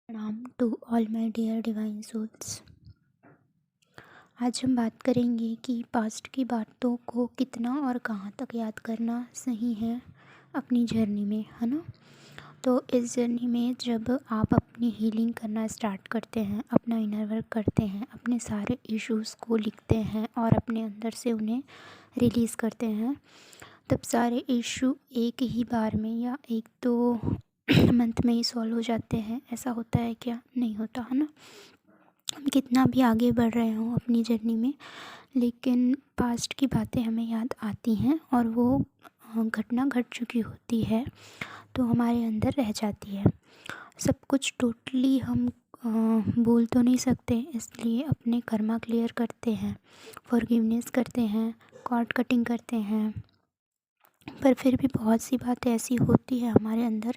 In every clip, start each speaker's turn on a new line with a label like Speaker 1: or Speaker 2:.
Speaker 1: प्रणाम to all my dear divine souls. आज हम बात करेंगे कि पास्ट की बातों को कितना और कहाँ तक याद करना सही है अपनी जर्नी में, है ना। तो इस जर्नी में जब आप अपनी हीलिंग करना स्टार्ट करते हैं, अपना इनर वर्क करते हैं, अपने सारे इश्यूज़ को लिखते हैं और अपने अंदर से उन्हें रिलीज़ करते हैं, तब सारे इशू एक ही बार में या एक दो मंथ में ही सॉल्व हो जाते हैं। ऐसा होता है क्या? नहीं होता, है ना। हम कितना भी आगे बढ़ रहे हों अपनी जर्नी में, लेकिन पास्ट की बातें हमें याद आती हैं और वो घटना घट चुकी होती है तो हमारे अंदर रह जाती है। सब कुछ टोटली हम भूल तो नहीं सकते, इसलिए अपने कर्मा क्लियर करते हैं, फॉरगिवनेस करते हैं, कॉर्ड कटिंग करते हैं। पर फिर भी बहुत सी बातें ऐसी होती है हमारे अंदर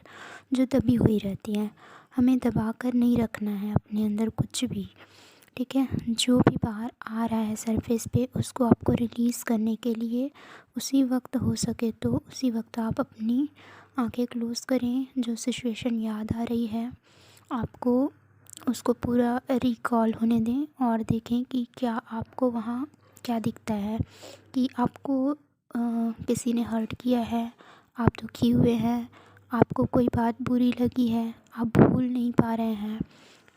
Speaker 1: जो दबी हुई रहती हैं। हमें दबा कर नहीं रखना है अपने अंदर कुछ भी, ठीक है। जो भी बाहर आ रहा है सरफेस पे, उसको आपको रिलीज़ करने के लिए उसी वक्त हो सके तो उसी वक्त आप अपनी आंखें क्लोज़ करें। जो सिचुएशन याद आ रही है आपको, उसको पूरा रिकॉल होने दें और देखें कि क्या आपको वहाँ क्या दिखता है। कि आपको किसी ने हर्ट किया है, आप दुखी हुए हैं, आपको कोई बात बुरी लगी है, आप भूल नहीं पा रहे हैं,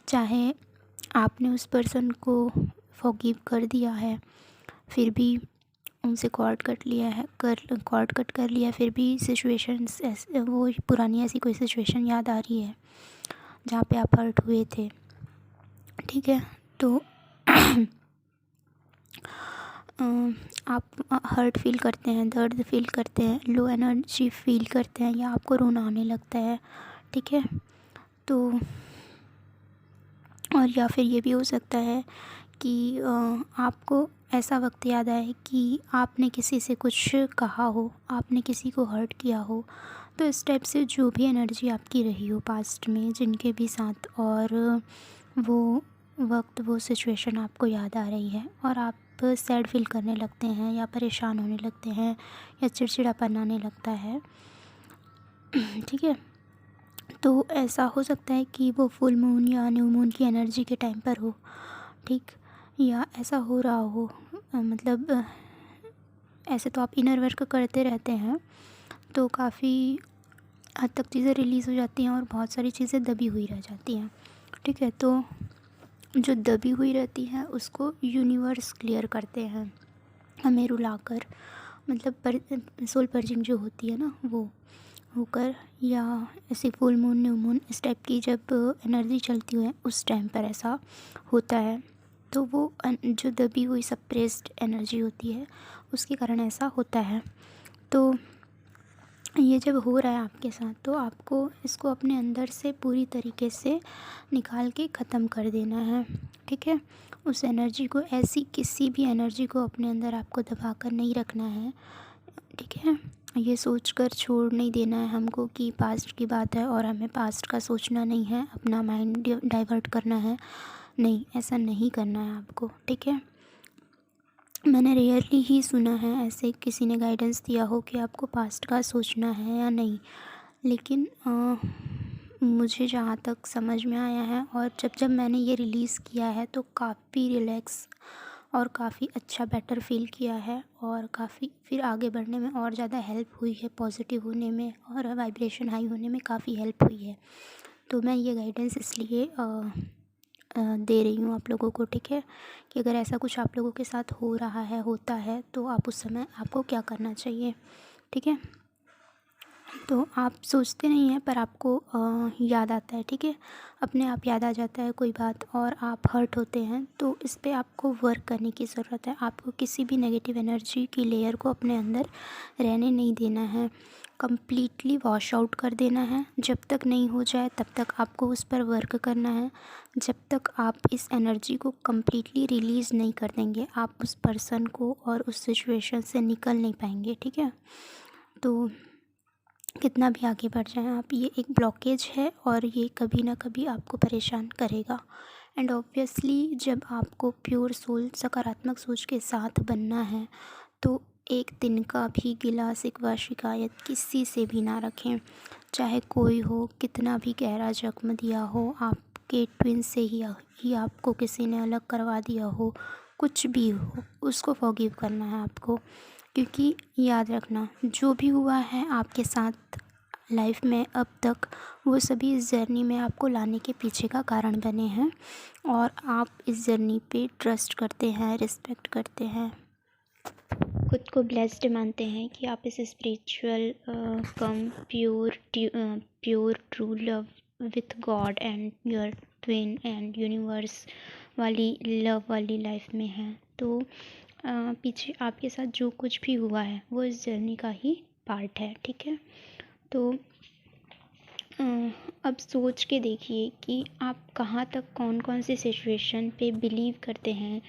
Speaker 1: चाहे आपने उस पर्सन को फॉरगिव कर दिया है, फिर भी उनसे कॉर्ड कट कर लिया, फिर भी सिचुएशंस ऐसे, वो पुरानी ऐसी कोई सिचुएशन याद आ रही है जहाँ पे आप हर्ट हुए थे, ठीक है। तो आप हर्ट फील करते हैं, दर्द फील करते हैं, लो एनर्जी फील करते हैं या आपको रोना आने लगता है, ठीक है। तो और या फिर ये भी हो सकता है कि आपको ऐसा वक्त याद आए कि आपने किसी से कुछ कहा हो, आपने किसी को हर्ट किया हो। तो इस टाइप से जो भी एनर्जी आपकी रही हो पास्ट में जिनके भी साथ, और वो वक्त, वो सिचुएशन आपको याद आ रही है और आप सैड फील करने लगते हैं या परेशान होने लगते हैं या चिड़चिड़ापन आने लगता है, ठीक है। तो ऐसा हो सकता है कि वो फुल मून या न्यू मून की एनर्जी के टाइम पर हो, ठीक। या ऐसा हो रहा हो, मतलब ऐसे तो आप इनर वर्क करते रहते हैं तो काफ़ी हद तक चीज़ें रिलीज़ हो जाती हैं और बहुत सारी चीज़ें दबी हुई रह जाती हैं, ठीक है। तो जो दबी हुई रहती हैं उसको यूनिवर्स क्लियर करते हैं हमें रुलाकर, मतलब सोल पर्जिंग जो होती है ना, वो होकर, या ऐसे फुल मून, न्यू मून, इस टाइप की जब एनर्जी चलती है उस टाइम पर ऐसा होता है। तो वो जो दबी हुई सप्रेस्ड एनर्जी होती है उसके कारण ऐसा होता है। तो ये जब हो रहा है आपके साथ तो आपको इसको अपने अंदर से पूरी तरीके से निकाल के ख़त्म कर देना है, ठीक है। उस एनर्जी को, ऐसी किसी भी एनर्जी को अपने अंदर आपको दबा कर नहीं रखना है, ठीक है। ये सोचकर छोड़ नहीं देना है हमको कि पास्ट की बात है और हमें पास्ट का सोचना नहीं है, अपना माइंड डाइवर्ट करना है। नहीं, ऐसा नहीं करना है आपको, ठीक है। मैंने रेयरली ही सुना है ऐसे किसी ने गाइडेंस दिया हो कि आपको पास्ट का सोचना है या नहीं, लेकिन मुझे जहाँ तक समझ में आया है और जब मैंने ये रिलीज़ किया है तो काफ़ी रिलैक्स और काफ़ी अच्छा बेटर फील किया है और काफ़ी फिर आगे बढ़ने में और ज़्यादा हेल्प हुई है, पॉजिटिव होने में और वाइब्रेशन हाई होने में काफ़ी हेल्प हुई है। तो मैं ये गाइडेंस इसलिए दे रही हूँ आप लोगों को, ठीक है। कि अगर ऐसा कुछ आप लोगों के साथ हो रहा है, होता है, तो आप उस समय आपको क्या करना चाहिए, ठीक है। तो आप सोचते नहीं हैं पर आपको याद आता है, ठीक है। अपने आप याद आ जाता है कोई बात और आप हर्ट होते हैं, तो इस पे आपको वर्क करने की ज़रूरत है। आपको किसी भी नेगेटिव एनर्जी की लेयर को अपने अंदर रहने नहीं देना है, कम्प्लीटली वॉश आउट कर देना है। जब तक नहीं हो जाए तब तक आपको उस पर वर्क करना है। जब तक आप इस एनर्जी को कम्प्लीटली रिलीज़ नहीं कर देंगे, आप उस पर्सन को और उस सिचुएशन से निकल नहीं पाएंगे, ठीक है। तो कितना भी आगे बढ़ जाएं आप, ये एक ब्लॉकेज है और ये कभी ना कभी आपको परेशान करेगा। एंड ऑब्वियसली जब आपको प्योर सोल सकारात्मक सोच के साथ बनना है तो एक दिन का भी गिला शिकवा शिकायत किसी से भी ना रखें, चाहे कोई हो, कितना भी गहरा जख्म दिया हो आपके आपके ट्विन से ही आपको किसी ने अलग करवा दिया हो, कुछ भी हो, उसको फॉरगिव करना है आपको। क्योंकि याद रखना, जो भी हुआ है आपके साथ लाइफ में अब तक, वो सभी इस जर्नी में आपको लाने के पीछे का कारण बने हैं। और आप इस जर्नी पे ट्रस्ट करते हैं, रिस्पेक्ट करते हैं, खुद को ब्लेस्ड मानते हैं कि आप इस spiritual come pure true love with God and your twin and universe वाली लव वाली लाइफ में हैं। तो पीछे आपके साथ जो कुछ भी हुआ है वो इस जर्नी का ही पार्ट है, ठीक है। तो अब सोच के देखिए कि आप कहाँ तक कौन कौन सी सिचुएशन पे बिलीव करते हैं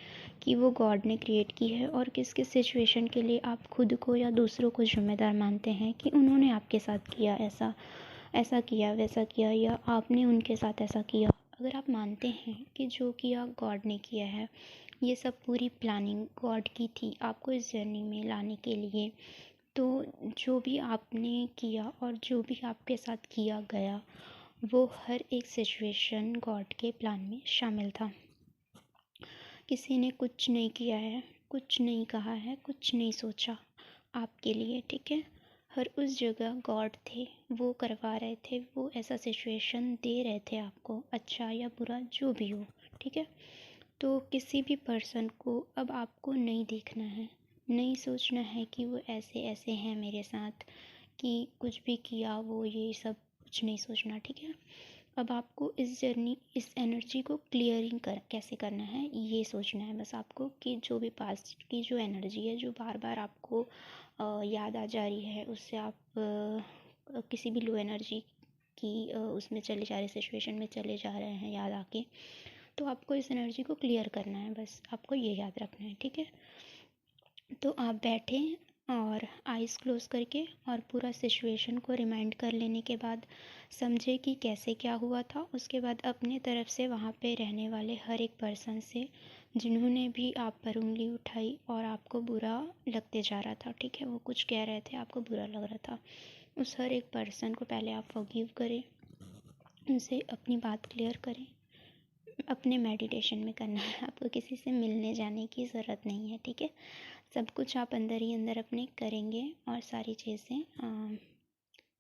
Speaker 1: कि वो गॉड ने क्रिएट की है, और किस किस सिचुएशन के लिए आप खुद को या दूसरों को जिम्मेदार मानते हैं कि उन्होंने आपके साथ किया ऐसा, ऐसा किया, वैसा किया, या आपने उनके साथ ऐसा किया। अगर आप मानते हैं कि जो किया गॉड ने किया है, ये सब पूरी प्लानिंग गॉड की थी आपको इस जर्नी में लाने के लिए, तो जो भी आपने किया और जो भी आपके साथ किया गया, वो हर एक सिचुएशन गॉड के प्लान में शामिल था। किसी ने कुछ नहीं किया है, कुछ नहीं कहा है, कुछ नहीं सोचा आपके लिए, ठीक है। हर उस जगह गॉड थे, वो करवा रहे थे, वो ऐसा सिचुएशन दे रहे थे आपको, अच्छा या बुरा जो भी हो, ठीक है। तो किसी भी पर्सन को अब आपको नहीं देखना है, नहीं सोचना है कि वो ऐसे ऐसे हैं मेरे साथ, कि कुछ भी किया वो, ये सब कुछ नहीं सोचना, ठीक है। अब आपको इस जर्नी, इस एनर्जी को क्लियरिंग कैसे करना है, ये सोचना है बस आपको, कि जो भी पास्ट की जो एनर्जी है, जो बार बार आपको याद आ जा रही है, उससे आप किसी भी लो एनर्जी की उसमें चले जा रहे, सिचुएशन में चले जा रहे हैं याद आके, तो आपको इस एनर्जी को क्लियर करना है, बस आपको ये याद रखना है, ठीक है। तो आप बैठें और आइज़ क्लोज़ करके, और पूरा सिचुएशन को रिमाइंड कर लेने के बाद समझे कि कैसे क्या हुआ था। उसके बाद अपने तरफ से वहाँ पे रहने वाले हर एक पर्सन से, जिन्होंने भी आप पर उंगली उठाई और आपको बुरा लगते जा रहा था, ठीक है, वो कुछ कह रहे थे, आपको बुरा लग रहा था, उस हर एक पर्सन को पहले आप फॉरगिव करें, उनसे अपनी बात क्लियर करें। अपने मेडिटेशन में करना है, आपको किसी से मिलने जाने की ज़रूरत नहीं है, ठीक है। सब कुछ आप अंदर ही अंदर अपने करेंगे, और सारी चीज़ें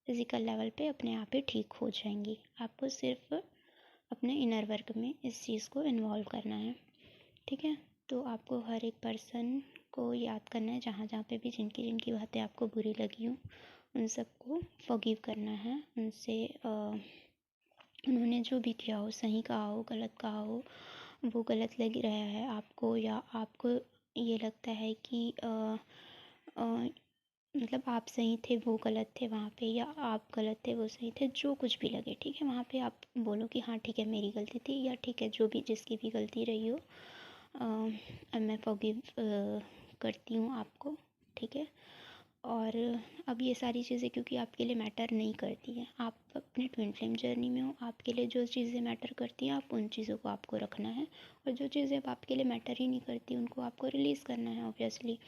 Speaker 1: फिज़िकल लेवल पे अपने आप ही ठीक हो जाएंगी। आपको सिर्फ अपने इनर वर्क में इस चीज़ को इन्वॉल्व करना है, ठीक है। तो आपको हर एक पर्सन को याद करना है, जहाँ जहाँ पे भी जिनकी जिनकी बातें आपको बुरी लगी हो, उन सबको फॉरगिव करना है। उनसे उन्होंने जो भी किया हो, सही कहा हो, गलत कहा हो, वो गलत लग रहा है आपको, या आपको ये लगता है कि मतलब आप सही थे, वो गलत थे वहाँ पे, या आप गलत थे, वो सही थे, जो कुछ भी लगे, ठीक है, वहाँ पे आप बोलो कि हाँ ठीक है मेरी गलती थी, या ठीक है जो भी जिसकी भी गलती रही हो, अब मैं फॉरगिव करती हूँ आपको, ठीक है। और अब ये सारी चीज़ें क्योंकि आपके लिए मैटर नहीं करती हैं, आप अपने ट्विन फ्लेम जर्नी में हो, आपके लिए जो चीज़ें मैटर करती हैं आप उन चीज़ों को आपको रखना है, और जो चीज़ें अब आपके लिए मैटर ही नहीं करती उनको आपको रिलीज़ करना है ऑब्वियसली।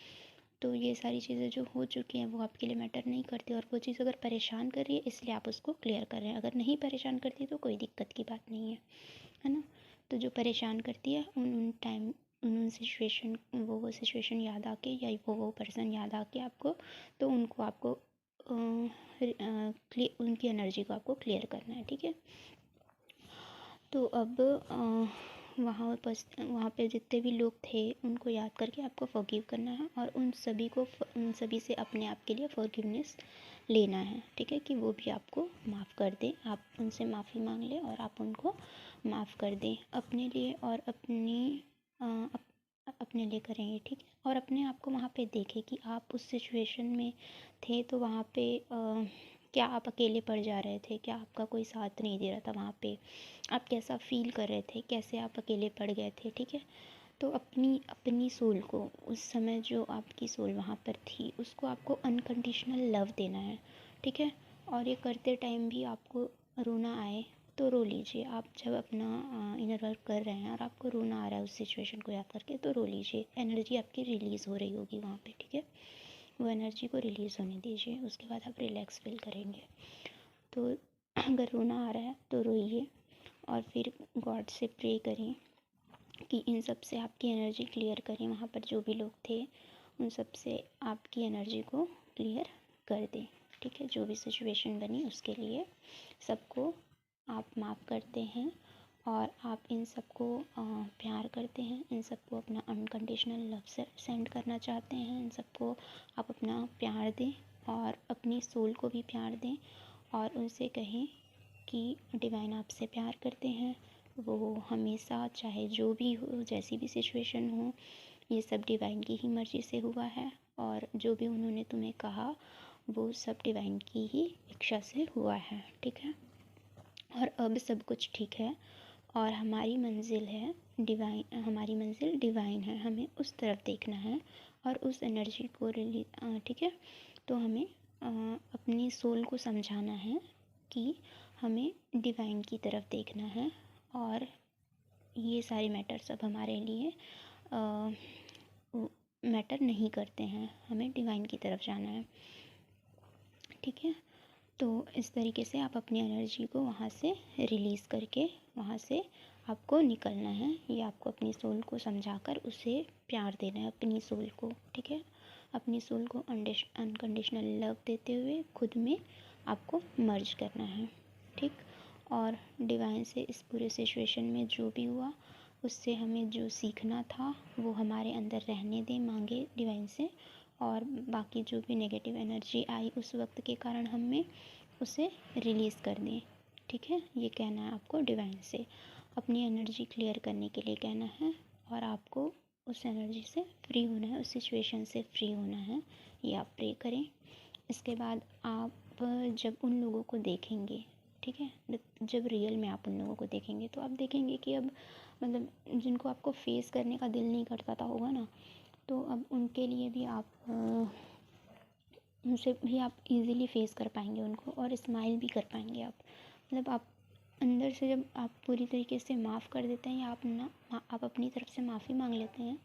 Speaker 1: तो ये सारी चीज़ें जो हो चुकी हैं वो आपके लिए मैटर नहीं करती, और वो चीज़ अगर परेशान कर रही है इसलिए आप उसको क्लियर कर रहे हैं। अगर नहीं परेशान करती तो कोई दिक्कत की बात नहीं है ना। तो जो परेशान करती है उन टाइम, उन सिचुएशन, वो सिचुएशन याद आके, या वो पर्सन याद आके आपको, तो उनको आपको उनकी एनर्जी को आपको क्लियर करना है, ठीक है। तो अब वहाँ पे जितने भी लोग थे उनको याद करके आपको फॉरगिव करना है, और उन सभी से अपने आप के लिए फॉरगिवनेस लेना है, ठीक है, कि वो भी आपको माफ़ कर दें। आप उनसे माफ़ी मांग लें और आप उनको माफ़ कर दें, अपने लिए और अपने लिए करें ये, ठीक है। और अपने आप को वहाँ पे देखें कि आप उस सिचुएशन में थे, तो वहाँ पे क्या आप अकेले पड़ जा रहे थे, क्या आपका कोई साथ नहीं दे रहा था वहाँ पे, आप कैसा फ़ील कर रहे थे, कैसे आप अकेले पड़ गए थे, ठीक है। तो अपनी अपनी सोल को, उस समय जो आपकी सोल वहाँ पर थी, उसको आपको अनकंडीशनल लव देना है, ठीक है। और ये करते टाइम भी आपको रोना आए तो रो लीजिए। आप जब अपना इनर वर्क कर रहे हैं और आपको रोना आ रहा है उस सिचुएशन को याद करके, तो रो लीजिए, एनर्जी आपकी रिलीज़ हो रही होगी वहाँ पे, ठीक है। वो एनर्जी को रिलीज़ होने दीजिए, उसके बाद आप रिलैक्स फील करेंगे। तो अगर रोना आ रहा है तो रोइए, और फिर गॉड से प्रे करें कि इन सब से आपकी एनर्जी क्लियर करें। वहाँ पर जो भी लोग थे उन सब से आपकी एनर्जी को क्लियर कर दें। ठीक है, जो भी सिचुएशन बनी उसके लिए सबको आप माफ़ करते हैं और आप इन सबको प्यार करते हैं, इन सबको अपना अनकंडीशनल लव से सेंड करना चाहते हैं। इन सबको आप अपना प्यार दें और अपनी सोल को भी प्यार दें और उनसे कहें कि डिवाइन आपसे प्यार करते हैं। वो हमेशा चाहे जो भी हो, जैसी भी सिचुएशन हो, ये सब डिवाइन की ही मर्ज़ी से हुआ है और जो भी उन्होंने तुम्हें कहा वो सब डिवाइन की ही इच्छा से हुआ है। ठीक है, और अब सब कुछ ठीक है और हमारी मंजिल है डिवाइन, हमारी मंजिल डिवाइन है। हमें उस तरफ देखना है और उस एनर्जी को ठीक है, तो हमें अपनी सोल को समझाना है कि हमें डिवाइन की तरफ देखना है और ये सारे मैटर्स अब हमारे लिए मैटर नहीं करते हैं, हमें डिवाइन की तरफ जाना है। ठीक है, तो इस तरीके से आप अपनी एनर्जी को वहाँ से रिलीज़ करके वहाँ से आपको निकलना है। ये आपको अपनी सोल को समझाकर उसे प्यार देना है, अपनी सोल को। ठीक है, अपनी सोल को अनकंडीशनल लव देते हुए खुद में आपको मर्ज करना है। ठीक, और डिवाइन से इस पूरे सिचुएशन में जो भी हुआ उससे हमें जो सीखना था वो हमारे अंदर रहने दें, मांगे डिवाइन से, और बाकी जो भी नेगेटिव एनर्जी आई उस वक्त के कारण हमें उसे रिलीज़ कर दें। ठीक है, ये कहना है आपको डिवाइन से, अपनी एनर्जी क्लियर करने के लिए कहना है और आपको उस एनर्जी से फ्री होना है, उस सिचुएशन से फ्री होना है। ये आप प्रे करें। इसके बाद आप जब उन लोगों को देखेंगे, ठीक है, जब रियल में आप उन लोगों को देखेंगे तो आप देखेंगे कि अब मतलब जिनको आपको फेस करने का दिल नहीं करता था होगा ना, तो अब उनके लिए भी आप उनसे भी आप इजीली फेस कर पाएंगे उनको और स्माइल भी कर पाएंगे आप। मतलब आप अंदर से जब आप पूरी तरीके से माफ़ कर देते हैं या आप अपनी तरफ से माफ़ी मांग लेते हैं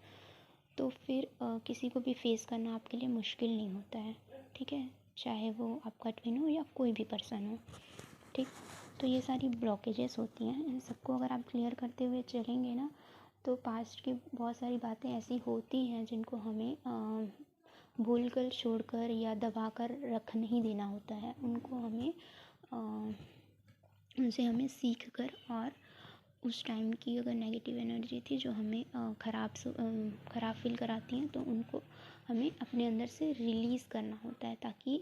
Speaker 1: तो फिर किसी को भी फेस करना आपके लिए मुश्किल नहीं होता है। ठीक है, चाहे वो आपका ट्विन हो या कोई भी पर्सन हो। ठीक, तो ये सारी ब्लॉकेजेस होती हैं, इन सबको अगर आप क्लियर करते हुए चलेंगे ना तो पास्ट की बहुत सारी बातें ऐसी होती हैं जिनको हमें भूल कर, छोड़ कर या दबा कर रख नहीं देना होता है। उनको हमें उनसे हमें सीख कर और उस टाइम की अगर नेगेटिव एनर्जी थी जो हमें ख़राब फील कराती हैं तो उनको हमें अपने अंदर से रिलीज़ करना होता है ताकि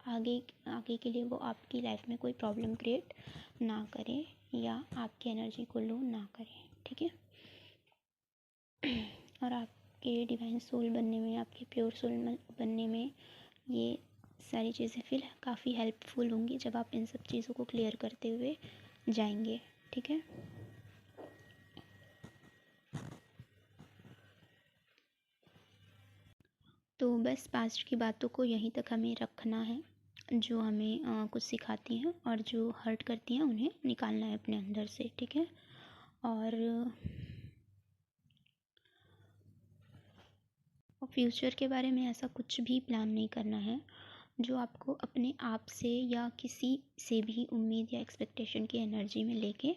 Speaker 1: आगे आगे के लिए वो आपकी लाइफ में कोई प्रॉब्लम क्रिएट ना करे या आपकी एनर्जी को लो ना करे। ठीक है, और आपके डिवाइन सोल बनने में, आपके प्योर सोल बनने में ये सारी चीज़ें फिर काफ़ी हेल्पफुल होंगी जब आप इन सब चीज़ों को क्लियर करते हुए जाएंगे। ठीक है, तो बस पास्ट की बातों को यहीं तक हमें रखना है, जो हमें कुछ सिखाती हैं और जो हर्ट करती हैं उन्हें निकालना है अपने अंदर से। ठीक है, और फ्यूचर के बारे में ऐसा कुछ भी प्लान नहीं करना है जो आपको अपने आप से या किसी से भी उम्मीद या एक्सपेक्टेशन की एनर्जी में लेके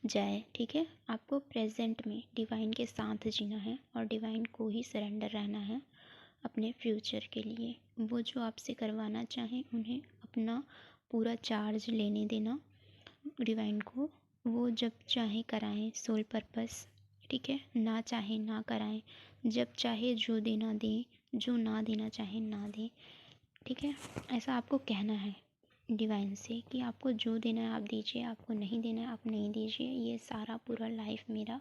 Speaker 1: जाए। ठीक है, आपको प्रेजेंट में डिवाइन के साथ जीना है और डिवाइन को ही सरेंडर रहना है अपने फ्यूचर के लिए। वो जो आपसे करवाना चाहें उन्हें अपना पूरा चार्ज लेने देना डिवाइन को। वो जब चाहे कराएं सोल पर्पस। ठीक है, ना चाहे ना कराएं, जब चाहे जो देना दें, जो ना देना चाहे ना दें। ठीक है, ऐसा आपको कहना है डिवाइन से कि आपको जो देना है आप दीजिए, आपको नहीं देना है आप नहीं दीजिए। ये सारा पूरा लाइफ मेरा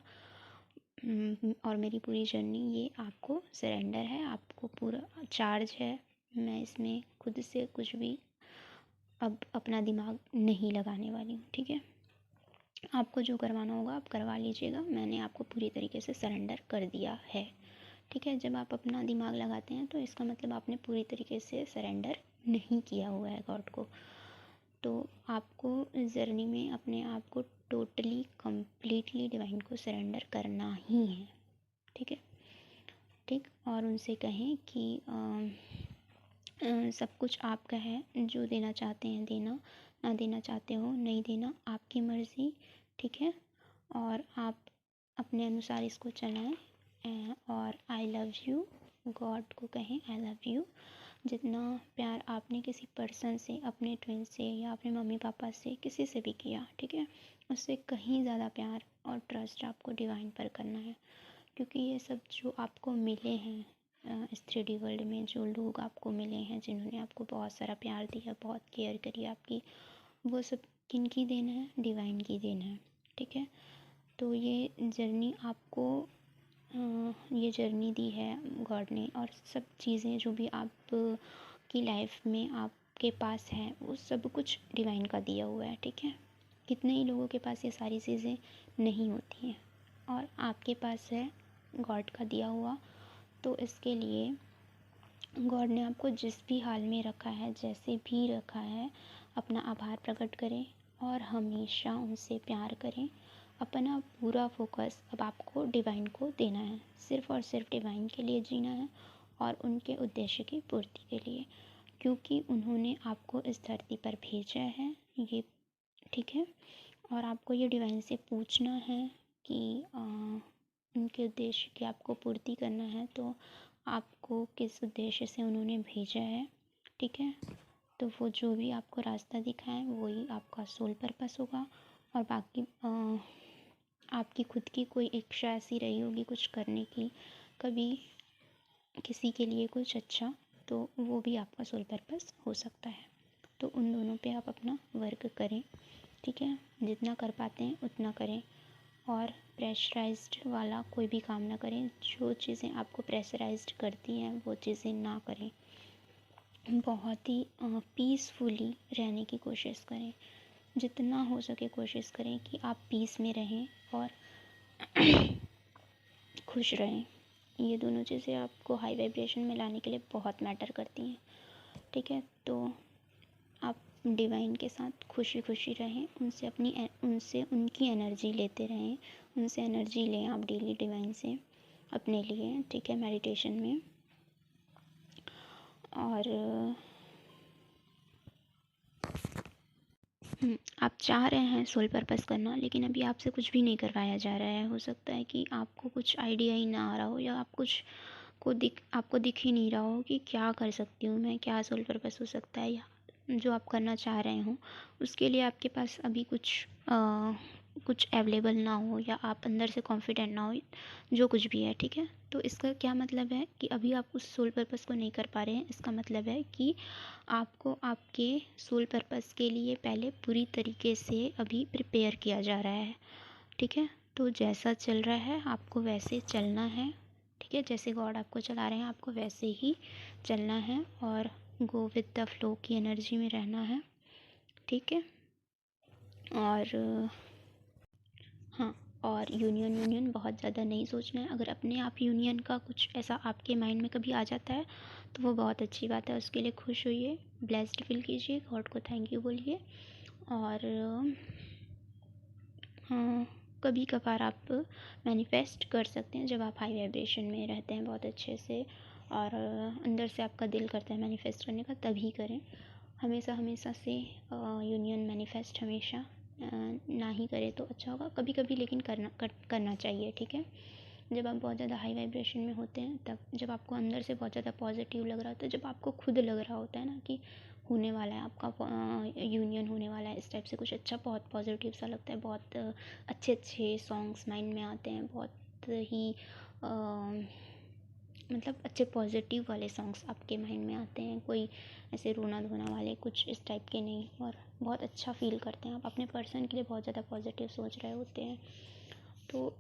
Speaker 1: और मेरी पूरी जर्नी ये आपको सरेंडर है, आपको पूरा चार्ज है। मैं इसमें खुद से कुछ भी अब अपना दिमाग नहीं लगाने वाली हूँ। ठीक है, आपको जो करवाना होगा आप करवा लीजिएगा, मैंने आपको पूरी तरीके से सरेंडर कर दिया है। ठीक है, जब आप अपना दिमाग लगाते हैं तो इसका मतलब आपने पूरी तरीके से सरेंडर नहीं किया हुआ है गॉड को। तो आपको इस जर्नी में अपने आप को टोटली कम्प्लीटली डिवाइन को सरेंडर करना ही है। ठीक है, ठीक, और उनसे कहें कि सब कुछ आपका है, जो देना चाहते हैं देना, ना देना चाहते हो नहीं देना, आपकी मर्ज़ी। ठीक है। और आप अपने अनुसार इसको चलाएं और आई लव यू गॉड को कहें आई लव यू। जितना प्यार आपने किसी पर्सन से, अपने ट्विन से या अपने मम्मी पापा से, किसी से भी किया, ठीक है, उससे कहीं ज़्यादा प्यार और ट्रस्ट आपको डिवाइन पर करना है। क्योंकि ये सब जो आपको मिले हैं इस 3D वर्ल्ड में, जो लोग आपको मिले हैं जिन्होंने आपको बहुत सारा प्यार दिया, बहुत केयर करी आपकी, वो सब किन की देन है? डिवाइन की देन है, ठीक है। तो ये जर्नी आपको ये जर्नी दी है गॉड ने, और सब चीज़ें जो भी आप की लाइफ में आपके पास है वो सब कुछ डिवाइन का दिया हुआ है, ठीक है। कितने ही लोगों के पास ये सारी चीज़ें नहीं होती हैं और आपके पास है गॉड का दिया हुआ। तो इसके लिए गॉड ने आपको जिस भी हाल में रखा है, जैसे भी रखा है, अपना आभार प्रकट करें और हमेशा उनसे प्यार करें। अपना पूरा फोकस अब आपको डिवाइन को देना है, सिर्फ़ और सिर्फ डिवाइन के लिए जीना है और उनके उद्देश्य की पूर्ति के लिए, क्योंकि उन्होंने आपको इस धरती पर भेजा है ये, ठीक है। और आपको ये डिवाइन से पूछना है कि उनके उद्देश्य की आपको पूर्ति करना है, तो आपको किस उद्देश्य से उन्होंने भेजा है, ठीक है। तो वो जो भी आपको रास्ता दिखाएं वही आपका सोल पर्पस होगा। और बाकी आपकी खुद की कोई इच्छा ऐसी रही होगी कुछ करने की, कभी किसी के लिए कुछ अच्छा, तो वो भी आपका सोल पर्पस हो सकता है। तो उन दोनों पे आप अपना वर्क करें, ठीक है। जितना कर पाते हैं उतना करें और प्रेशराइज्ड वाला कोई भी काम ना करें। जो चीज़ें आपको प्रेशराइज्ड करती हैं वो चीज़ें ना करें। बहुत ही पीसफुली रहने की कोशिश करें, जितना हो सके कोशिश करें कि आप पीस में रहें और खुश रहें। ये दोनों चीज़ें आपको हाई वाइब्रेशन में लाने के लिए बहुत मैटर करती हैं, ठीक है। तो आप डिवाइन के साथ खुशी खुशी रहें, उनसे उनकी एनर्जी लेते रहें, उनसे एनर्जी लें आप डेली डिवाइन से अपने लिए, ठीक है, मेडिटेशन में। और आप चाह रहे हैं सोल पर्पस करना, लेकिन अभी आपसे कुछ भी नहीं करवाया जा रहा है। हो सकता है कि आपको कुछ आइडिया ही ना आ रहा हो, या आप कुछ आपको दिख ही नहीं रहा हो कि क्या कर सकती हूँ मैं, क्या सोल पर्पस हो सकता है, या जो आप करना चाह रहे हो उसके लिए आपके पास अभी कुछ अवेलेबल ना हो, या आप अंदर से कॉन्फिडेंट ना हो, जो कुछ भी है, ठीक है। तो इसका क्या मतलब है कि अभी आप उस सोल पर्पस को नहीं कर पा रहे हैं। इसका मतलब है कि आपको आपके सोल पर्पस के लिए पहले पूरी तरीके से अभी प्रिपेयर किया जा रहा है, ठीक है। तो जैसा चल रहा है आपको वैसे चलना है, ठीक है। जैसे गॉड आपको चला रहे हैं आपको वैसे ही चलना है और गो विद द फ्लो की एनर्जी में रहना है, ठीक है। और हाँ, और यूनियन बहुत ज़्यादा नहीं सोचना है। अगर अपने आप यूनियन का कुछ ऐसा आपके माइंड में कभी आ जाता है तो वो बहुत अच्छी बात है, उसके लिए खुश होइए, ब्लेस्ड फील कीजिए, गॉड को थैंक यू बोलिए। और हाँ, कभी कभार आप मैनिफेस्ट कर सकते हैं जब आप हाई वाइब्रेशन में रहते हैं बहुत अच्छे से, और अंदर से आपका दिल करता है मैनिफेस्ट करने का, तभी करें। हमेशा से यूनियन मैनिफेस्ट हमेशा ना ही करें तो अच्छा होगा, कभी कभी लेकिन करना चाहिए, ठीक है। जब आप बहुत ज़्यादा हाई वाइब्रेशन में होते हैं, तब जब आपको अंदर से बहुत ज़्यादा पॉजिटिव लग रहा होता है, जब आपको खुद लग रहा होता है ना कि होने वाला है आपका यूनियन होने वाला है, इस टाइप से कुछ अच्छा, बहुत पॉजिटिव सा लगता है, बहुत अच्छे अच्छे सॉन्ग्स माइंड में आते हैं, बहुत ही मतलब अच्छे पॉजिटिव वाले सॉन्ग्स आपके माइंड में आते हैं, कोई ऐसे रोना धोना वाले कुछ इस टाइप के नहीं, और बहुत अच्छा फील करते हैं आप अपने पर्सन के लिए, बहुत ज़्यादा पॉजिटिव सोच रहे होते हैं। तो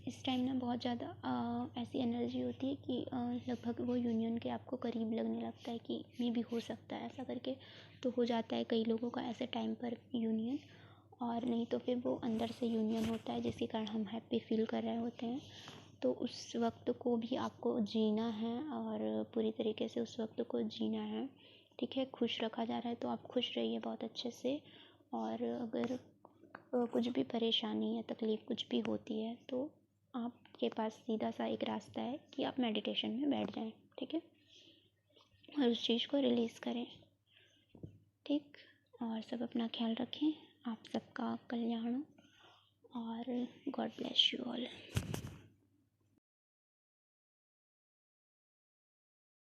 Speaker 1: इस टाइम ना बहुत ज़्यादा ऐसी एनर्जी होती है कि लगभग वो यूनियन के आपको करीब लगने लगता है कि मे भी हो सकता है ऐसा करके। तो हो जाता है कई लोगों का ऐसे टाइम पर यूनियन, और नहीं तो फिर वो अंदर से यूनियन होता है जिसके कारण हम हैप्पी फील कर रहे होते हैं। तो उस वक्त को भी आपको जीना है और पूरी तरीके से उस वक्त को जीना है, ठीक है। खुश रखा जा रहा है तो आप खुश रहिए बहुत अच्छे से। और अगर कुछ भी परेशानी या तकलीफ़ कुछ भी होती है तो आपके पास सीधा सा एक रास्ता है कि आप मेडिटेशन में बैठ जाएं, ठीक है, और उस चीज़ को रिलीज़ करें, ठीक। और सब अपना ख्याल रखें, आप सबका कल्याण हो। और गॉड ब्लेस यू ऑल।